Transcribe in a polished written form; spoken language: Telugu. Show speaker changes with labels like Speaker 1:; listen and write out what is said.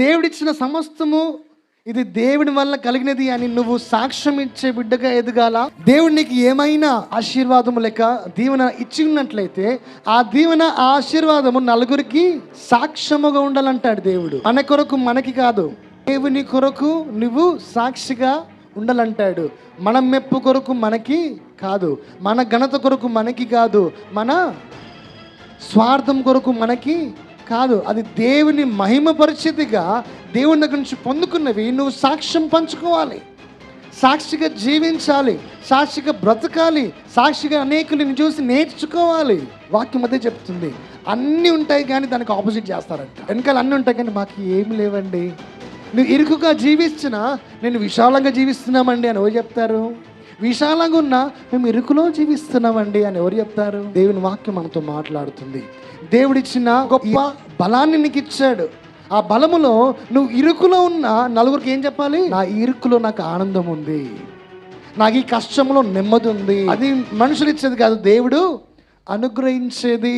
Speaker 1: దేవుడిచ్చిన సమస్తము ఇది దేవుడి వల్ల కలిగినది అని నువ్వు సాక్ష్యం ఇచ్చే బిడ్డగా ఎదగాల. దేవుడు నీకు ఏమైనా ఆశీర్వాదము లేక దీవెన ఇచ్చి ఉన్నట్లయితే ఆ దీవెన ఆ ఆశీర్వాదము నలుగురికి సాక్ష్యముగా ఉండాలంటాడు దేవుడు. మన కొరకు మనకి కాదు, దేవుని కొరకు నువ్వు సాక్షిగా ఉండాలంటాడు. మన మెప్పు కొరకు మనకి కాదు, మన ఘనత కొరకు మనకి కాదు, మన స్వార్థం కొరకు మనకి కాదు. అది దేవుని మహిమ పరిస్థితిగా దేవుని దగ్గర నుంచి పొందుకున్నవి నువ్వు సాక్ష్యం పంచుకోవాలి, సాక్షిగా జీవించాలి, సాక్షిగా బ్రతకాలి, సాక్షిగా అనేకులను చూసి నేర్చుకోవాలి. వాక్యం అదే చెప్తుంది. అన్నీ ఉంటాయి కానీ దానికి ఆపోజిట్ చేస్తారంట. వెనకాల అన్నీ ఉంటాయి కానీ మాకు ఏమి లేవండి. నువ్వు ఇరుకుగా జీవిస్తున్నా నేను విశాలంగా జీవిస్తున్నామండి అని ఎవరు చెప్తారు? విశాలంగా ఉన్నా మేము ఇరుకులో జీవిస్తున్నామండి అని ఎవరు చెప్తారు? దేవుని వాక్యం మనతో మాట్లాడుతుంది. దేవుడిచ్చిన గొప్ప బలాన్ని నీకు ఇచ్చాడు. ఆ బలములో నువ్వు ఇరుకులో ఉన్న నలుగురికి ఏం చెప్పాలి? నా ఇరుకులో నాకు ఆనందం ఉంది, నాకు ఈ కష్టంలో నెమ్మది ఉంది. అది మనుషులు ఇచ్చేది కాదు, దేవుడు అనుగ్రహించేది.